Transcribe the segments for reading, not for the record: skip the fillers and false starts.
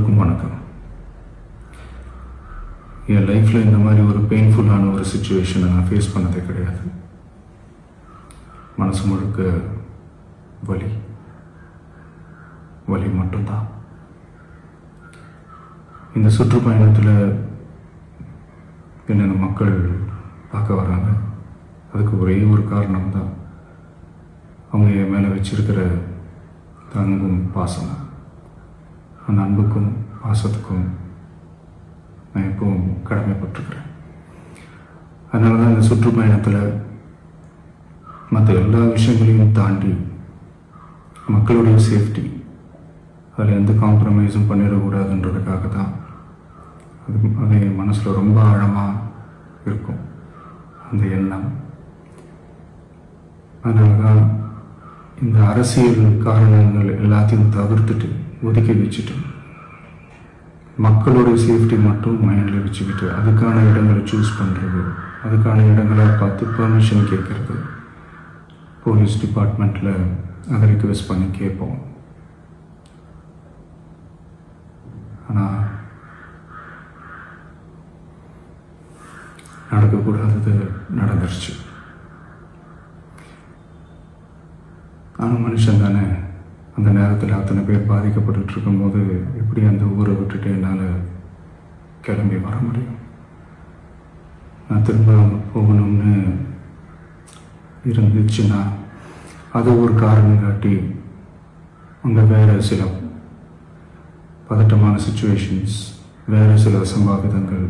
எல்லோருக்கும் வணக்கம். என் லைஃப்பில் இந்த மாதிரி ஒரு பெயின்ஃபுல்லான ஒரு சுச்சுவேஷனை நான் ஃபேஸ் பண்ணதே கிடையாது. மனசு முழுக்க வலி வலி மட்டும்தான். இந்த சுற்றுப்பயணத்தில் என்னென்ன மக்கள் பார்க்க வராங்க, அதுக்கு ஒரே ஒரு காரணம் தான் அவங்க என் மேலே வச்சிருக்கிற தங்கும் பாசம். அந்த அன்புக்கும் பாசத்துக்கும் நான் எப்பவும் கடமைப்பட்டிருக்கிறேன். அதனால தான் இந்த சுற்றுப்பயணத்தில் மற்ற எல்லா விஷயங்களையும் தாண்டி மக்களுடைய சேஃப்டி, அதில் எந்த காம்ப்ரமைஸும் பண்ணிடக்கூடாதுன்றதுக்காக தான் அது என் மனசில் ரொம்ப ஆழமாக இருக்கும் அந்த எண்ணம். அதனால தான் இந்த அரசியல் காரணங்கள் எல்லாத்தையும் தவிர்த்துட்டு ஒதுக்கி வச்சுட்டு மக்களோட சேஃப்டி மட்டும் மைண்டில் வச்சுக்கிட்டு அதுக்கான இடங்களை சூஸ் பண்ணுறது, அதுக்கான இடங்களை பார்த்து பெர்மிஷன் கேட்குறது, போலீஸ் டிபார்ட்மெண்ட்டில் அதை ரிக்வெஸ்ட் பண்ணி கேட்போம். ஆனால் நடக்கக்கூடாதது நடந்துருச்சு. நானும் மனுஷன் தானே. அந்த நேரத்தில் அத்தனை பேர் பாதிக்கப்பட்டு இருக்கும்போது எப்படி அந்த ஊரை விட்டுட்டு என்னால் கிளம்பி வர முடியும்? நான் திரும்ப போகணும்னு இருந்துச்சுன்னா அது ஒரு காரணம் காட்டி அங்கே வேறு சில பதட்டமான சுச்சுவேஷன்ஸ், வேறு சில அசம்பாவிதங்கள்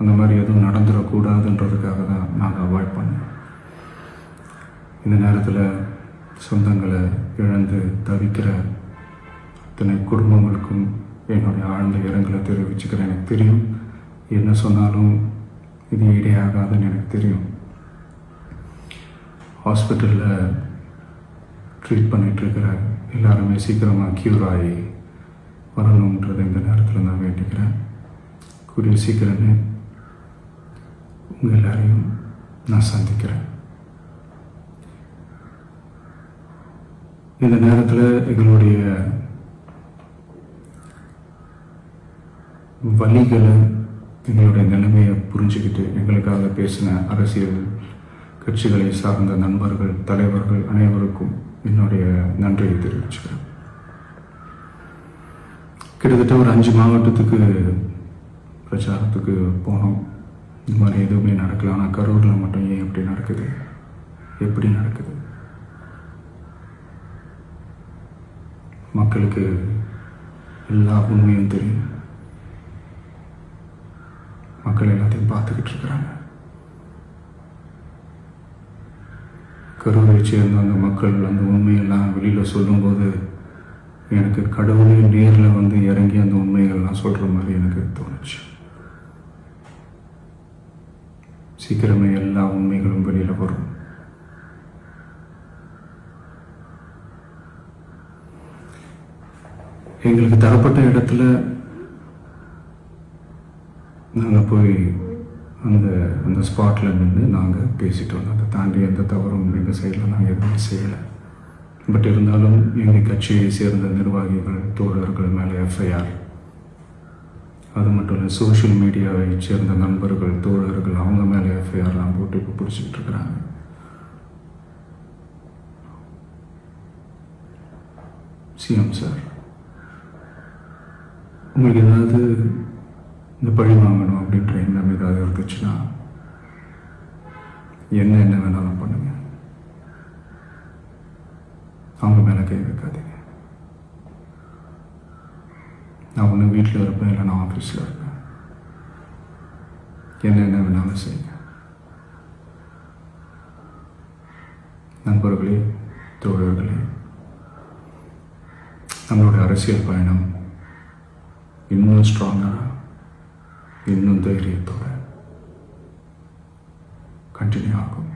அந்த மாதிரி எதுவும் நடந்துடக்கூடாதுன்றதுக்காக தான் நான் அவாய்ட் பண்ணேன். இந்த நேரத்தில் சொந்தங்களை இழந்து தவிக்கிற அத்தனை குடும்பங்களுக்கும் என்னுடைய ஆழ்ந்த இரங்கலை தெரிவிச்சுக்கிறேன். எனக்கு தெரியும், என்ன சொன்னாலும் இது ஈடையாகாதுன்னு எனக்கு தெரியும். ஹாஸ்பிட்டலில் ட்ரீட் பண்ணிகிட்ருக்கிற எல்லாருமே சீக்கிரமாக க்யூர் ஆகி வரணுன்றதை இந்த நேரத்தில் நான் வேண்டிக்கிறேன். கூடிய சீக்கிரமே உங்கள் எல்லாரையும் நான் சந்திக்கிறேன். இந்த நேரத்தில் எங்களுடைய வலிகளை, எங்களுடைய நிலைமையை புரிஞ்சுக்கிட்டு எங்களுக்காக பேசின அரசியல் கட்சிகளை சார்ந்த நண்பர்கள், தலைவர்கள் அனைவருக்கும் என்னுடைய நன்றியை தெரிவிச்சுக்கிறேன். கிட்டத்தட்ட ஒரு 5 மாவட்டத்துக்கு பிரச்சாரத்துக்கு போனோம். இந்த மாதிரி எதுவுமே நடக்கல. ஆனால் கரூரில் மட்டும் ஏன் எப்படி நடக்குது, எப்படி நடக்குது? மக்களுக்கு எல்லா உண்மையும் தெரியும். மக்கள் எல்லாத்தையும் பார்த்துக்கிட்டு இருக்கிறாங்க. கரூரை சேர்ந்த அந்த மக்கள் அந்த உண்மையெல்லாம் வெளியில் சொல்லும்போது எனக்கு கடவுளே நேரில் வந்து இறங்கி அந்த உண்மைகள்லாம் சொல்கிற மாதிரி எனக்கு தோணுச்சு. சீக்கிரமே எல்லா உண்மைகளும் வெளியில் வரும். எங்களுக்கு தரப்பட்ட இடத்துல நாங்கள் போய் அந்த ஸ்பாட்டில் நின்று நாங்கள் பேசிட்டு வந்தோம். அதை தாண்டி எந்த தவறும் எங்கள் சைடில் நாங்கள் எதுவுமே செய்யலை. பட் இருந்தாலும் எங்கள் கட்சியை சேர்ந்த நிர்வாகிகள், தோழர்கள் மேலே எஃப்ஐஆர், அது மட்டும் இல்லை சோஷியல் மீடியாவை சேர்ந்த நண்பர்கள், தோழர்கள் அவங்க மேலே எஃப்ஐஆர்லாம் போட்டு இப்போ பிடிச்சிக்கிட்டு இருக்கிறாங்க. சிஎம் சார், உங்களுக்கு ஏதாவது இந்த பழி வாங்கணும் அப்படின்ற எண்ணம் ஏதாவது இருந்துச்சுன்னா என்ன வேணாலும் பண்ணுங்க. அவங்க மேலே கை வைக்காதீங்க. நான் ஒன்று வீட்டில் இருப்பேன், இல்லை நான் ஆஃபீஸில் இருப்பேன். என்ன வேணாலும் செய்யுங்க. நண்பர்களே, தோழர்களே, நம்மளுடைய அரசியல் பயணம் இன்னும் ஸ்ட்ராங்காக, இன்னும் தைரியத்தோட கண்டினியூ ஆகும்.